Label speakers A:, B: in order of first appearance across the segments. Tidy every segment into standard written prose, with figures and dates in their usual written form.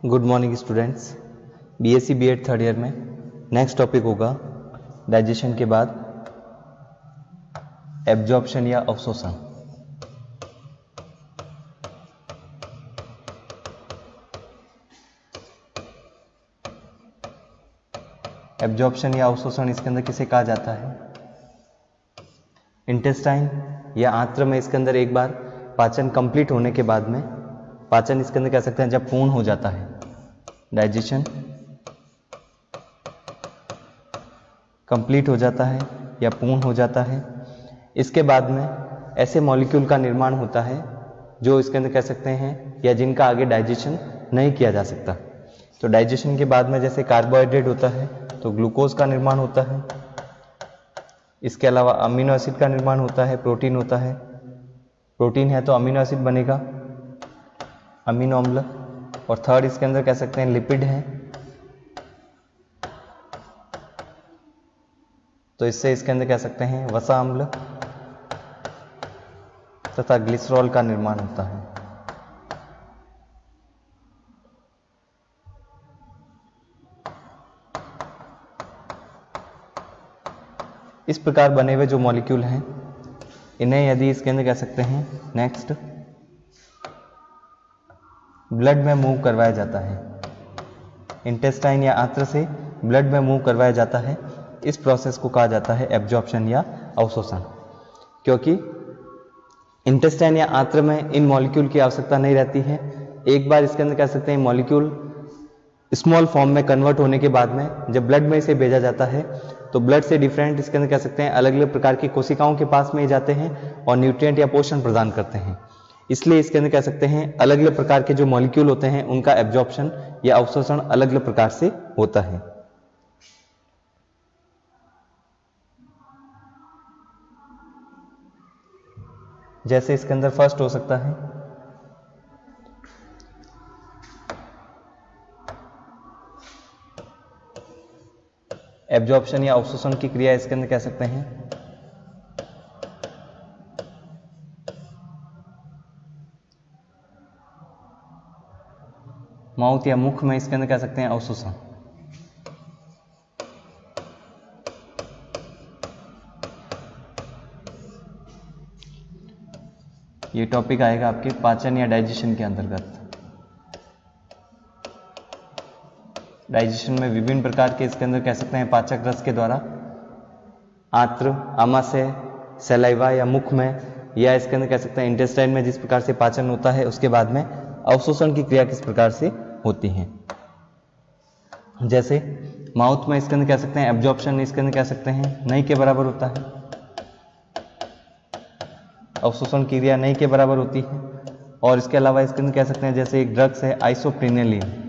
A: Good morning students. BSc BEd third year में next topic होगा digestion के बाद एब्जॉर्प्शन या अवशोषण। एब्जॉर्प्शन या अवशोषण इसके अंदर किसे कहा जाता है? इंटेस्टाइन या आंत्र में इसके अंदर एक बार पाचन कंप्लीट होने के बाद में, पाचन इसके अंदर कह सकते हैं जब पूर्ण हो जाता है, डाइजेशन कंप्लीट हो जाता है या पूर्ण हो जाता है, इसके बाद में ऐसे मॉलिक्यूल का निर्माण होता है जो इसके अंदर कह सकते हैं या जिनका आगे डाइजेशन नहीं किया जा सकता। तो डाइजेशन के बाद में जैसे कार्बोहाइड्रेट होता है तो ग्लूकोज का निर्माण होता है, इसके अलावा अमीनो एसिड का निर्माण होता है, प्रोटीन होता है, प्रोटीन है तो अमीनो एसिड बनेगा, अमीनो अम्ल, और थर्ड इसके अंदर कह सकते हैं लिपिड है, तो इससे इसके अंदर कह सकते हैं वसा अम्ल तथा ग्लिसरॉल का निर्माण होता है। इस प्रकार बने हुए जो मॉलिक्यूल हैं इन्हें यदि इसके अंदर कह सकते हैं नेक्स्ट ब्लड में मूव करवाया जाता है, इंटेस्टाइन या आंत्र से ब्लड में मूव करवाया जाता है, इस प्रोसेस को कहा जाता है एब्जॉर्प्शन या अवशोषण। क्योंकि इंटेस्टाइन या आंत्र में इन मॉलिक्यूल की आवश्यकता नहीं रहती है, एक बार इसके अंदर कह सकते हैं मॉलिक्यूल स्मॉल फॉर्म में कन्वर्ट होने के बाद में जब ब्लड में इसे भेजा जाता है तो ब्लड से डिफरेंट इसके अंदर कह सकते हैं अलग अलग प्रकार की कोशिकाओं के पास में जाते हैं और न्यूट्रिएंट या पोषण प्रदान करते हैं। इसलिए इसके अंदर कह सकते हैं अलग अलग प्रकार के जो मॉलिक्यूल होते हैं उनका एब्जॉर्प्शन या अवशोषण अलग अलग प्रकार से होता है। जैसे इसके अंदर फर्स्ट हो सकता है एब्जॉर्प्शन या अवशोषण की क्रिया, इसके अंदर कह सकते हैं माउथ या मुख में, इसके अंदर कह सकते हैं अवशोषण। ये टॉपिक आएगा आपके पाचन या डाइजेशन के अंतर्गत। डाइजेशन में विभिन्न प्रकार के इसके अंदर कह सकते हैं पाचक रस के द्वारा आंत्र, आमाशय, सलाइवा या मुख में, या इसके अंदर कह सकते हैं इंटेस्टाइन में जिस प्रकार से पाचन होता है उसके बाद में अवशोषण की क्रिया किस प्रकार से होती है। जैसे माउथ में इसके अंदर कह सकते हैं एब्जॉर्प्शन इसके अंदर कह सकते हैं नहीं के बराबर होता है, अवशोषण की क्रिया नहीं के बराबर होती है। और इसके अलावा इसके अंदर कह सकते हैं जैसे एक ड्रग्स है आइसोप्रिनेलिन,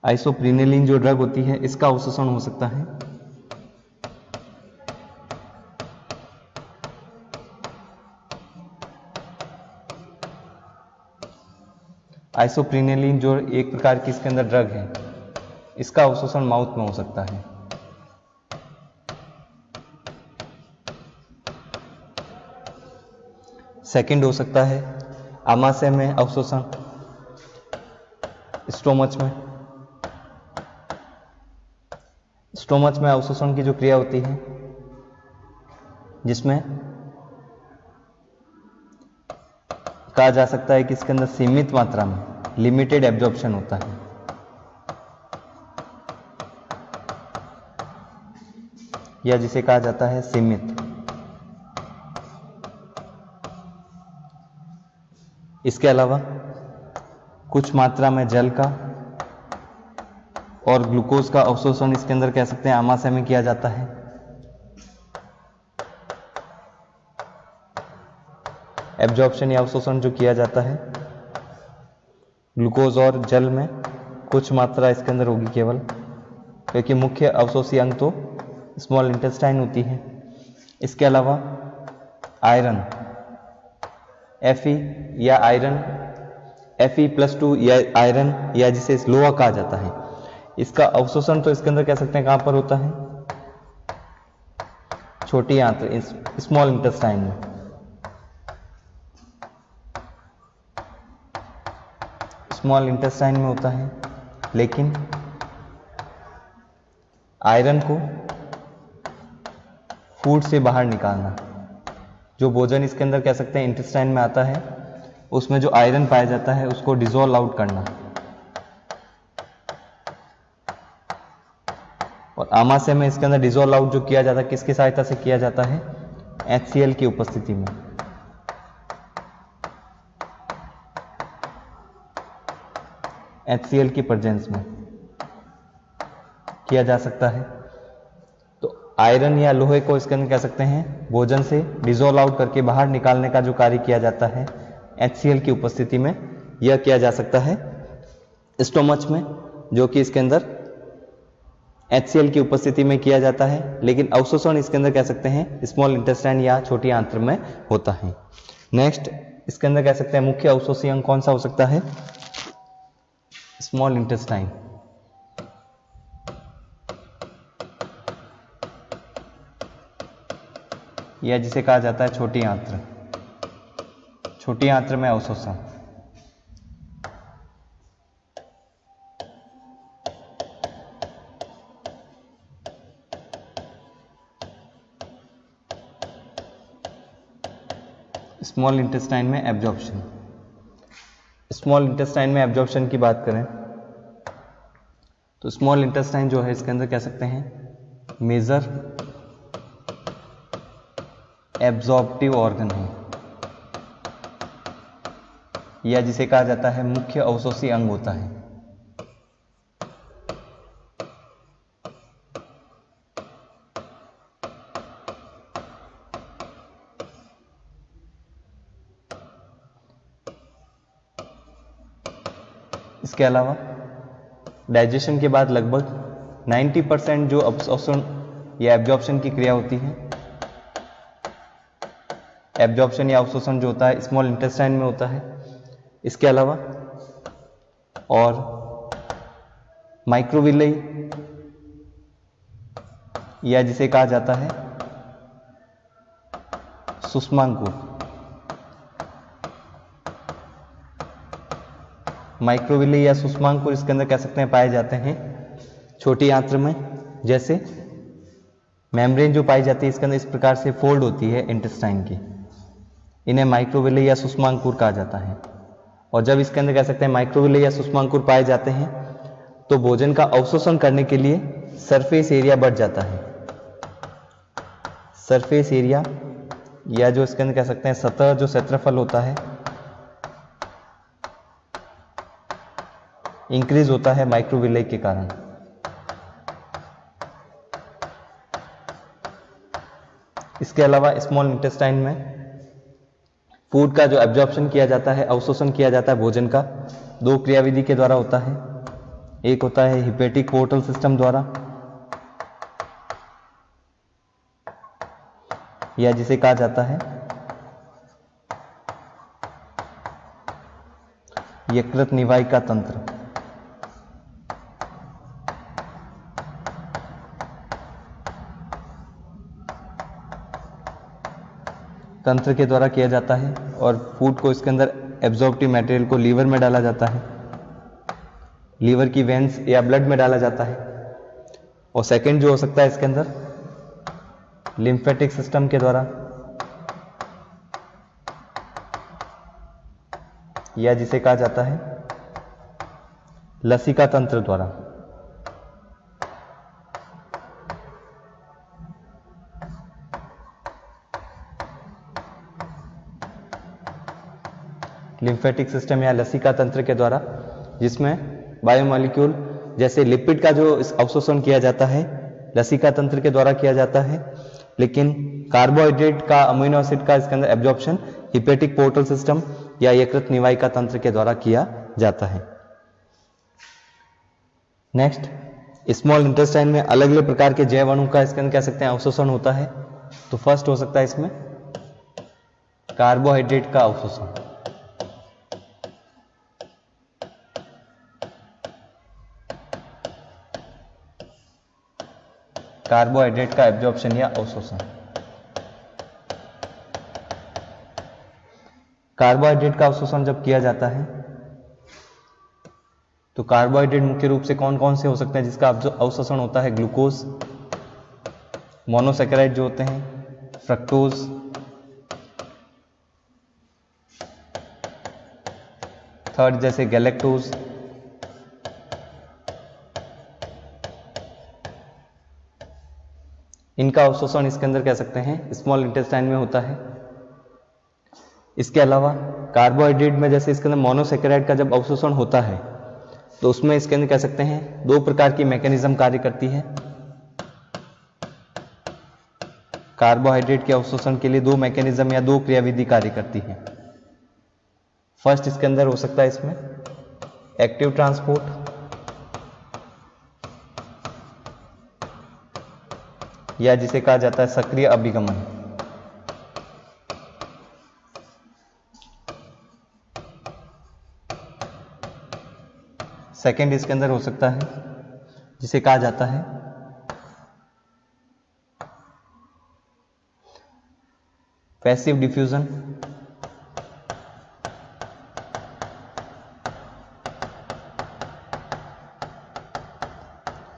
A: आइसोप्रिनेलिन जो ड्रग होती है इसका अवशोषण हो सकता है। आइसोप्रिनेलिन जो एक प्रकार की इसके अंदर ड्रग है, इसका अवशोषण माउथ में हो सकता है। सेकंड हो सकता है आमाशय में अवशोषण, स्टोमच में। स्टोमच में अवशोषण की जो क्रिया होती है जिसमें कहा जा सकता है कि इसके अंदर सीमित मात्रा में लिमिटेड एब्जॉर्प्शन होता है। या जिसे कहा जाता है सीमित। इसके अलावा कुछ मात्रा में जल का और ग्लूकोज का अवशोषण इसके अंदर कह सकते हैं आमाशय में किया जाता है। एब्जॉर्प्शन या अवशोषण जो किया जाता है ग्लूकोज और जल में कुछ मात्रा इसके अंदर होगी केवल, क्योंकि मुख्य अवशोषी अंग तो स्मॉल इंटेस्टाइन होती है। इसके अलावा आयरन, Fe या आयरन, Fe+2 या आयरन या जिसे लोहा कहा जाता है, इसका अवशोषण तो इसके अंदर कह सकते हैं कहां पर होता है? छोटी आंत स्मॉल इंटेस्टाइन में। स्मॉल इंटेस्टाइन में होता है, लेकिन आयरन को फूड से बाहर निकालना, जो भोजन इसके अंदर कह सकते हैं इंटेस्टाइन में आता है, उसमें जो आयरन पाया जाता है उसको डिसॉल्व आउट करना। और आमाशय में इसके अंदर डिसॉल्व आउट जो किया जाता है किसकी सहायता से किया जाता है? HCl की उपस्थिति में। HCl की प्रेजेंस में किया जा सकता है। तो आयरन या लोहे को इसके अंदर कह सकते हैं भोजन से डिसॉल्व आउट करके बाहर निकालने का जो कार्य किया जाता है HCl की उपस्थिति में, यह किया जा सकता है स्टोमच में, जो कि इसके अंदर HCl की उपस्थिति में किया जाता है। लेकिन अवशोषण इसके अंदर कह सकते हैं स्मॉल इंटेस्टाइन या छोटी आंत्र में होता है। नेक्स्ट इसके अंदर कह सकते हैं मुख्य अवशोषी अंग कौन सा हो सकता है? Small intestine. या जिसे कहा जाता है छोटी आंत्र। छोटी आंत्र में अवशोषण। स्मॉल इंटेस्टाइन में एब्जॉर्प्शन। स्मॉल इंटेस्टाइन में एब्जॉर्प्शन की बात करें तो स्मॉल इंटेस्टाइन जो है इसके अंदर कह सकते हैं मेजर एब्जॉर्प्टिव ऑर्गन है, या जिसे कहा जाता है मुख्य अवशोषी अंग होता है। इसके अलावा डाइजेशन के बाद लगभग 90% जो अवशोषण या एब्जॉर्प्शन की क्रिया होती है, एब्जॉर्प्शन या अवशोषण जो होता है स्मॉल इंटेस्टाइन में होता है। इसके अलावा और माइक्रोविलेई, या जिसे कहा जाता है सुषमांकुर। माइक्रोविलेई या सुषमांकुर इसके अंदर कह सकते हैं पाए जाते हैं छोटी आंत्र में। जैसे मेम्ब्रेन जो पाई जाती है इसके अंदर इस प्रकार से फोल्ड होती है इंटेस्टाइन की, इन्हें माइक्रोविलेई या सुषमांकुर कहा जाता है। और जब इसके अंदर कह सकते हैं माइक्रोविलेई या सुषमांकुर पाए जाते हैं तो भोजन का अवशोषण करने के लिए सरफेस एरिया बढ़ जाता है। सरफेस एरिया या जो इसके अंदर कह सकते हैं सतह जो क्षेत्रफल होता है इंक्रीज होता है माइक्रोविलेई के कारण। इसके अलावा स्मॉल इंटेस्टाइन में फूड का जो एब्जॉर्प्शन किया जाता है, अवशोषण किया जाता है भोजन का, दो क्रियाविधि के द्वारा होता है। एक होता है हिपेटिक पोर्टल सिस्टम द्वारा, या जिसे कहा जाता है यकृत निवाहिका तंत्र। तंत्र के द्वारा किया जाता है और फूड को इसके अंदर एब्जॉर्प्टिव मटेरियल को लीवर में डाला जाता है, लीवर की वेन्स या ब्लड में डाला जाता है। और सेकंड जो हो सकता है इसके अंदर लिम्फेटिक सिस्टम के द्वारा, या जिसे कहा जाता है लसिका तंत्र द्वारा। लिम्फेटिक सिस्टम या लसिका तंत्र के द्वारा, जिसमें बायोमॉलिक्यूल जैसे लिपिड का जो अवशोषण किया जाता है लसिका तंत्र के द्वारा किया जाता है, लेकिन कार्बोहाइड्रेट का, अमीनो एसिड का इसके अंदर एब्जॉर्प्शन हिपेटिक पोर्टल सिस्टम या यकृत निवाहिका तंत्र के द्वारा किया जाता है। नेक्स्ट, स्मॉल इंटेस्टाइन में अलग अलग प्रकार के जैव अणु का इसके अंदर कह सकते हैं अवशोषण होता है। तो फर्स्ट हो सकता है इसमें कार्बोहाइड्रेट का अवशोषण। कार्बोहाइड्रेट का एब्जॉर्प्शन या अवशोषण। कार्बोहाइड्रेट का अवशोषण जब किया जाता है तो कार्बोहाइड्रेट मुख्य रूप से कौन कौन से हो सकते हैं जिसका अवशोषण होता है? ग्लूकोज, मोनोसेकेराइड जो होते हैं, फ्रक्टोज, थर्ड जैसे गैलेक्टोज, इनका अवशोषण इसके अंदर कह सकते हैं स्मॉल इंटेस्टाइन में होता है। इसके अलावा कार्बोहाइड्रेट में जैसे इसके अंदर मोनोसेकेराइड का जब अवशोषण होता है तो उसमें इसके अंदर कह सकते हैं दो प्रकार की मैकेनिज्म कार्य करती है। कार्बोहाइड्रेट के अवशोषण के लिए दो मैकेनिज्म या दो क्रियाविधि कार्य करती है। फर्स्ट इसके अंदर हो सकता है इसमें एक्टिव ट्रांसपोर्ट, या जिसे कहा जाता है सक्रिय अभिगमन। सेकेंड इसके अंदर हो सकता है जिसे कहा जाता है पैसिव डिफ्यूजन,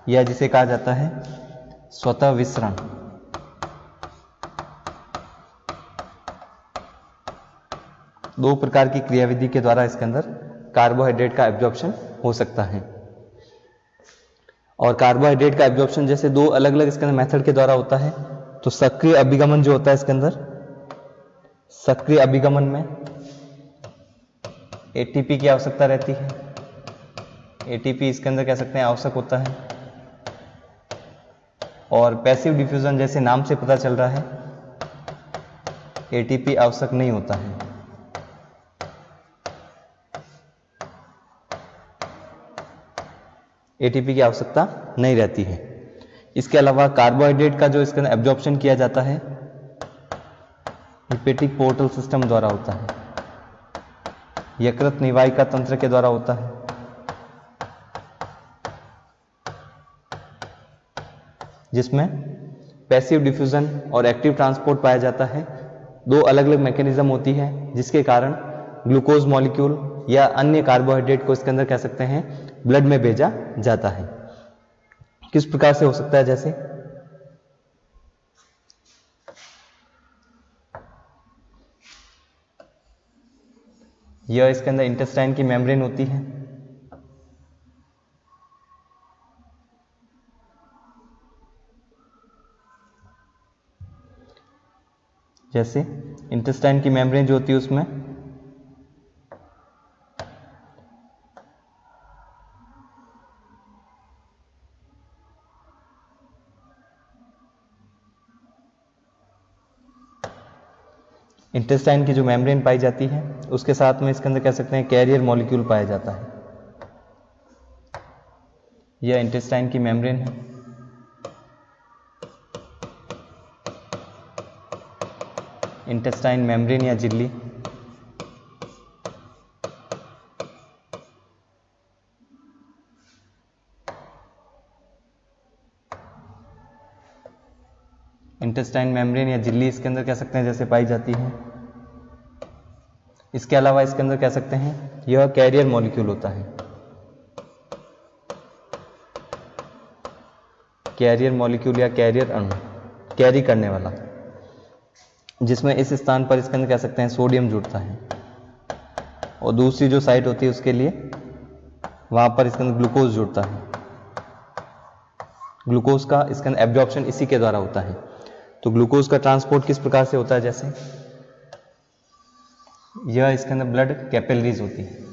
A: या जिसे कहा जाता है स्वतः विसरण। दो प्रकार की क्रियाविधि के द्वारा इसके अंदर कार्बोहाइड्रेट का एब्जॉर्प्शन हो सकता है। और कार्बोहाइड्रेट का एब्जॉर्प्शन जैसे दो अलग अलग इसके अंदर मेथड के द्वारा होता है। तो सक्रिय अभिगमन जो होता है इसके अंदर, सक्रिय अभिगमन में एटीपी की आवश्यकता रहती है। एटीपी इसके अंदर कह सकते हैं आवश्यक होता है। और पैसिव डिफ्यूजन जैसे नाम से पता चल रहा है एटीपी आवश्यक नहीं होता है। एटीपी की आवश्यकता नहीं रहती है। इसके अलावा कार्बोहाइड्रेट का जो इसके अंदर एब्जॉर्प्शन किया जाता है हिपेटिक पोर्टल सिस्टम द्वारा होता है, यकृत निवाहिका तंत्र के द्वारा होता है। जिसमें पैसिव डिफ्यूजन और एक्टिव ट्रांसपोर्ट पाया जाता है। दो अलग अलग मैकेनिज्म होती है जिसके कारण ग्लूकोज मॉलिक्यूल या अन्य कार्बोहाइड्रेट को इसके अंदर कह सकते हैं ब्लड में भेजा जाता है। किस प्रकार से हो सकता है? जैसे यह इसके अंदर इंटेस्टाइन की मेम्ब्रेन होती है। जैसे इंटेस्टाइन की मेम्ब्रेन जो होती है उसमें इंटेस्टाइन की जो मेम्ब्रेन पाई जाती है उसके साथ में इसके अंदर कह सकते हैं कैरियर मॉलिक्यूल पाया जाता है। यह इंटेस्टाइन की मेम्ब्रेन है। इंटेस्टाइन मेम्ब्रेन या झिल्ली। इंटेस्टाइन मेम्ब्रेन या झिल्ली इसके अंदर कह सकते हैं जैसे पाई जाती है। इसके अलावा इसके अंदर कह सकते हैं यह कैरियर मॉलिक्यूल होता है। कैरियर मॉलिक्यूल या कैरियर अणु, कैरी करने वाला, जिसमें इस स्थान पर इसके अंदर कह सकते हैं सोडियम जुड़ता है और दूसरी जो साइड होती है उसके लिए वहां पर इसके अंदर ग्लूकोज जुड़ता है। ग्लूकोज का इसके अंदर एब्जॉर्प्शन इसी के द्वारा होता है। तो ग्लूकोज का ट्रांसपोर्ट किस प्रकार से होता है? जैसे यह इसके अंदर ब्लड कैपिलरीज होती है।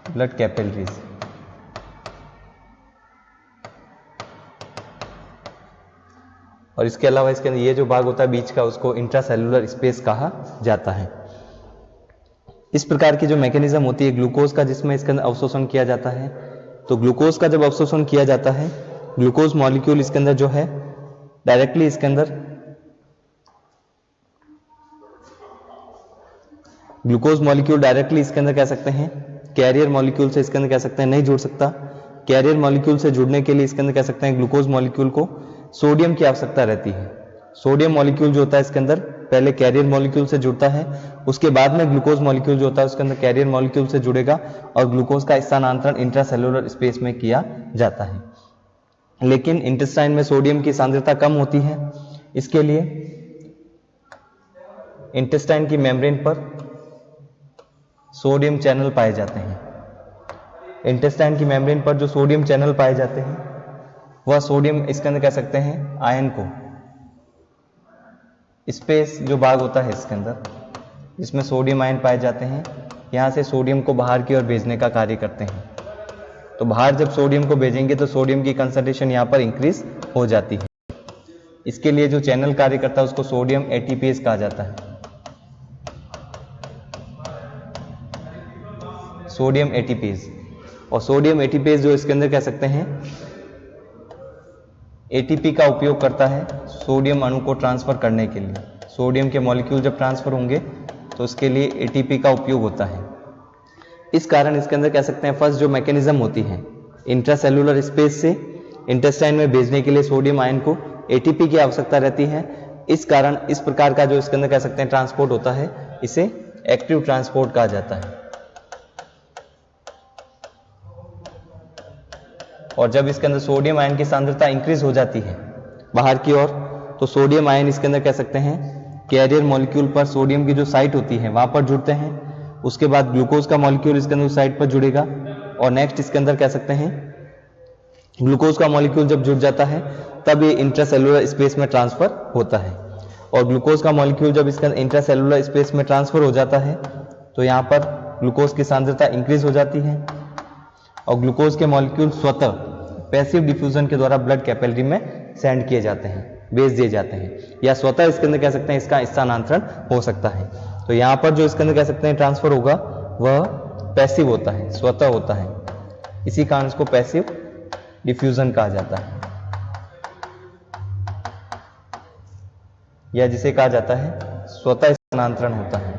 A: Blood capillaries. और इसके अलावा इसके अंदर ये जो भाग होता है बीच का उसको इंट्रासेलुलर स्पेस कहा जाता है। इस प्रकार की जो मैकेनिज्म होती है ग्लूकोज का जिसमें इसके अंदर अवशोषण किया जाता है। तो ग्लूकोज का जब अवशोषण किया जाता है ग्लूकोज मॉलिक्यूल इसके अंदर जो है डायरेक्टली इसके अंदर ग्लूकोज मॉलिक्यूल डायरेक्टली इसके अंदर कह सकते हैं कैरियर मॉलिक्यूल से इसके अंदर कह सकते हैं नहीं जुड़ सकता। कैरियर मॉलिक्यूल से जुड़ने के लिए इसके अंदर कह सकते हैं ग्लूकोज मॉलिक्यूल को सोडियम की आवश्यकता रहती है। सोडियम मॉलिक्यूल जो होता है इसके अंदर पहले कैरियर मॉलिक्यूल से जुड़ता है, उसके बाद में ग्लूकोज मॉलिक्यूल जो होता है उसके अंदर कैरियर मॉलिक्यूल से जुड़ेगा और ग्लूकोज का स्थानांतरण इंट्रासेल्युलर स्पेस में किया जाता है। लेकिन इंटेस्टाइन में सोडियम की सांद्रता कम होती है, इसके लिए इंटेस्टाइन की मेम्ब्रेन पर सोडियम चैनल पाए जाते हैं। इंटेस्टाइन की मेम्ब्रेन पर जो सोडियम चैनल पाए जाते हैं वह सोडियम इसके अंदर कह सकते हैं आयन को स्पेस जो भाग होता है इसके अंदर जिसमें सोडियम आयन पाए जाते हैं, यहां से सोडियम को बाहर की ओर भेजने का कार्य करते हैं। तो बाहर जब सोडियम को भेजेंगे तो सोडियम की कंसंट्रेशन यहां पर इंक्रीज हो जाती है। इसके लिए जो चैनल कार्य करता है उसको सोडियम एटीपेज कहा जाता है। सोडियम एटीपेज, और सोडियम एटीपेज जो इसके अंदर कह सकते हैं एटीपी का उपयोग करता है सोडियम अणु को ट्रांसफर करने के लिए। सोडियम के मॉलिक्यूल जब ट्रांसफर होंगे तो उसके लिए एटीपी का उपयोग होता है। इस कारण इसके अंदर कह सकते हैं फर्स्ट जो मैकेनिज्म होती है इंट्रासेल्युलर स्पेस से इंटेस्टाइन में भेजने के लिए सोडियम आयन को एटीपी की आवश्यकता रहती है। इस कारण इस प्रकार का जो इसके अंदर कह सकते हैं ट्रांसपोर्ट होता है इसे एक्टिव ट्रांसपोर्ट कहा जाता है। और जब इसके अंदर सोडियम आयन की सांद्रता इंक्रीज हो जाती है बाहर की ओर तो सोडियम आयन इसके अंदर कह सकते हैं कैरियर मॉलिक्यूल पर सोडियम की जो साइट होती है वहां पर जुड़ते हैं। उसके बाद ग्लूकोज का मॉलिक्यूल इसके अंदर साइट पर जुड़ेगा और नेक्स्ट इसके अंदर कह सकते हैं ग्लूकोज का मॉलिक्यूल जब जुड़ जाता है तब ये इंट्रासेल्युलर स्पेस में ट्रांसफर होता है। और ग्लूकोज का मॉलिक्यूल जब इसके अंदर इंट्रासेल्युलर स्पेस में ट्रांसफर हो जाता है तो यहाँ पर ग्लूकोज की सांद्रता इंक्रीज हो जाती है और ग्लूकोज के मॉलिक्यूल स्वतः पैसिव डिफ्यूजन के द्वारा ब्लड कैपिलरी में सेंड किए जाते हैं, भेज दिए जाते हैं, या स्वतः इसके अंदर कह सकते हैं इसका स्थानांतरण हो सकता है। तो यहाँ पर जो इसके अंदर कह सकते हैं ट्रांसफर होगा वह पैसिव होता है, स्वतः होता है। इसी कारण इसको पैसिव डिफ्यूजन कहा जाता है या जिसे कहा जाता है स्वतः स्थानांतरण होता है।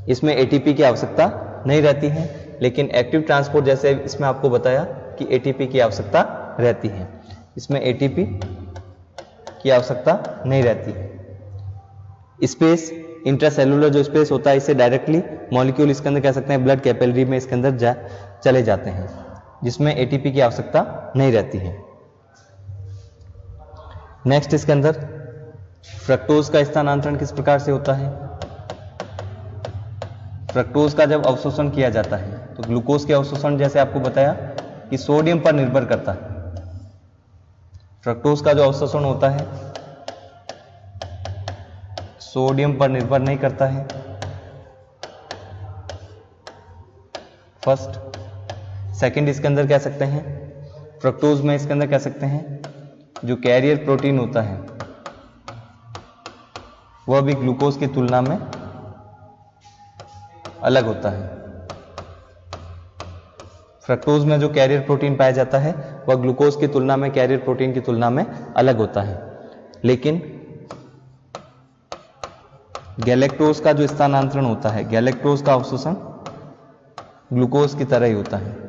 A: इसमें एटीपी की आवश्यकता नहीं रहती है, लेकिन एक्टिव ट्रांसपोर्ट जैसे इसमें आपको बताया कि एटीपी की आवश्यकता रहती है, इसमें एटीपी की आवश्यकता नहीं रहती है। स्पेस इंट्रासेल्युलर जो स्पेस होता है इसे डायरेक्टली मॉलिक्यूल इसके अंदर कह सकते हैं ब्लड कैपिलरी में इसके अंदर चले जाते हैं जिसमें एटीपी की आवश्यकता नहीं रहती है। नेक्स्ट इसके अंदर फ्रक्टोज का स्थानांतरण किस प्रकार से होता है। फ्रक्टोज का जब अवशोषण किया जाता है तो ग्लूकोज के अवशोषण जैसे आपको बताया कि सोडियम पर निर्भर करता है। फ्रक्टोज का जो अवशोषण होता है सोडियम पर निर्भर नहीं करता है। फर्स्ट सेकंड इसके अंदर कह सकते हैं फ्रक्टोज में इसके अंदर कह सकते हैं जो कैरियर प्रोटीन होता है वह भी ग्लूकोज की तुलना में अलग होता है। फ्रक्टोज में जो कैरियर प्रोटीन पाया जाता है वह ग्लूकोज की तुलना में कैरियर प्रोटीन की तुलना में अलग होता है। लेकिन गैलेक्टोज का जो स्थानांतरण होता है, गैलेक्टोज का अवशोषण ग्लूकोज की तरह ही होता है।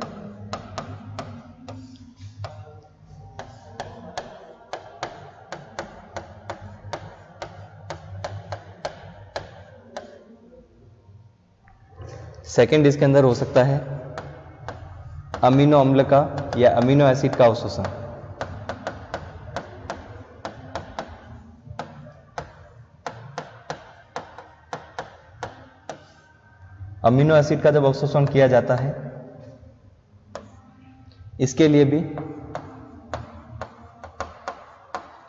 A: सेकंड इसके अंदर हो सकता है अमीनो अम्ल का या अमीनो एसिड का अवशोषण। अमीनो एसिड का जब अवशोषण किया जाता है इसके लिए भी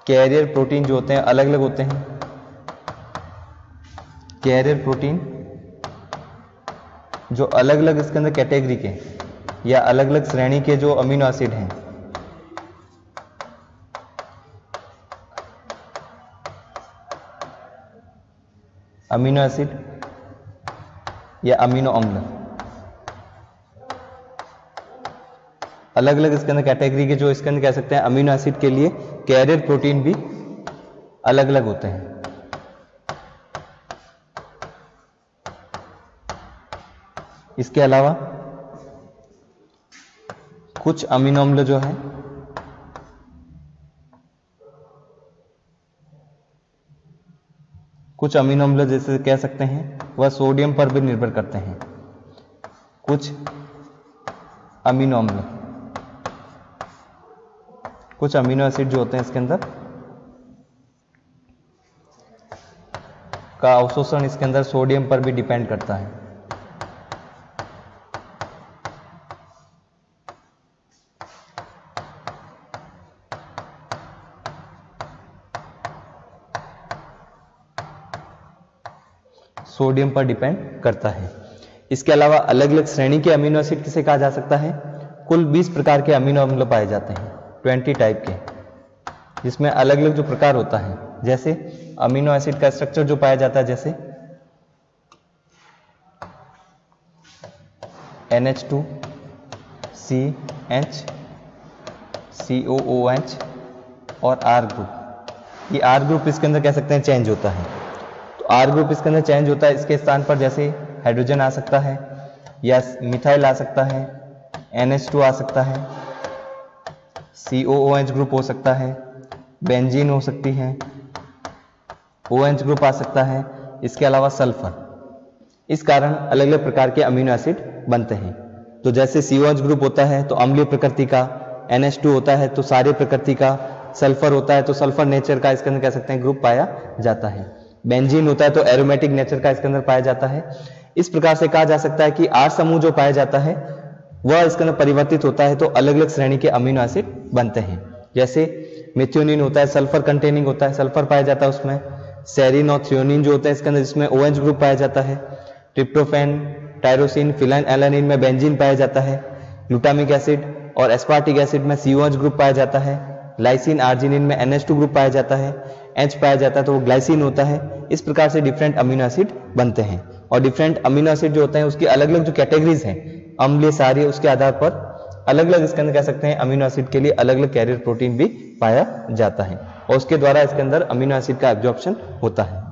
A: कैरियर प्रोटीन जो होते हैं अलग अलग होते हैं। कैरियर प्रोटीन जो अलग अलग इसके अंदर कैटेगरी के या अलग अलग श्रेणी के जो अमीनो एसिड हैं अमीनो एसिड या अमीनो अम्ल अलग अलग इसके अंदर कैटेगरी के जो इसके अंदर कह सकते हैं अमीनो एसिड के लिए कैरियर प्रोटीन भी अलग अलग होते हैं। इसके अलावा कुछ अमीनो अम्ल जो है कुछ अमीनो अम्ल जैसे कह सकते हैं वह सोडियम पर भी निर्भर करते हैं। कुछ अमीनो अम्ल, कुछ अमीनो एसिड जो होते हैं इसके अंदर का अवशोषण इसके अंदर सोडियम पर भी डिपेंड करता है। सोडियम पर डिपेंड करता है। इसके अलावा अलग अलग श्रेणी के अमीनो एसिड किसे कहा जा सकता है? कुल 20 प्रकार के अमीनो अम्ल पाए जाते हैं, 20 टाइप के, जिसमें अलग अलग जो प्रकार होता है, जैसे अमीनो एसिड का स्ट्रक्चर जो पाया जाता है, जैसे NH2 CH COOH और R ग्रुप। ये R ग्रुप इसके अंदर कह सकते हैं चेंज होता है। तो R ग्रुप इसके अंदर चेंज होता है, इसके स्थान पर जैसे हाइड्रोजन आ सकता है या मिथाइल आ सकता है, NH2 आ सकता है, COOH ग्रुप हो सकता है, बेंजीन हो सकती है, OH ग्रुप आ सकता है, इसके अलावा सल्फर। इस कारण अलग अलग प्रकार के अमीनो एसिड बनते हैं। तो जैसे COH ग्रुप होता है तो अम्लीय प्रकृति का, NH2 होता है तो क्षारीय प्रकृति का, सल्फर होता है तो सल्फर नेचर का इसके अंदर कह सकते हैं ग्रुप पाया जाता है, बेंजीन होता है तो एरोमेटिक नेचर का इसके अंदर पाया जाता है। इस प्रकार से कहा जा सकता है कि R समूह जो पाया जाता है वह इसके अंदर परिवर्तित होता है तो अलग अलग श्रेणी के अमीनो एसिड बनते हैं। जैसे मेथियोनिन होता है, सल्फर कंटेनिंग होता है, सल्फर पाया जाता है उसमें। सेरीन और थ्रियोनिन जो होता है इसके अंदर, जिसमें OH ग्रुप पाया जाता है। ट्रिप्टोफैन, टायरोसिन, फिनाइल एलानिन में बेंजीन पाया जाता है। ग्लूटामिक एसिड और एस्पार्टिक एसिड में COH ग्रुप पाया जाता है। लाइसिन आर्जिनिन में NH2 ग्रुप पाया जाता है, H पाया जाता है तो वो ग्लाइसिन होता है। इस प्रकार से डिफरेंट अमीनो एसिड बनते हैं। और डिफरेंट अमीनो एसिड जो होते हैं उसकी अलग अलग जो कैटेगरीज हैं, अम्लीय, क्षारीय, उसके आधार पर अलग अलग इसके अंदर कह सकते हैं अमीनो एसिड के लिए अलग अलग कैरियर प्रोटीन भी पाया जाता है और उसके द्वारा इसके अंदर अमीनो एसिड का एब्जॉर्प्शन होता है।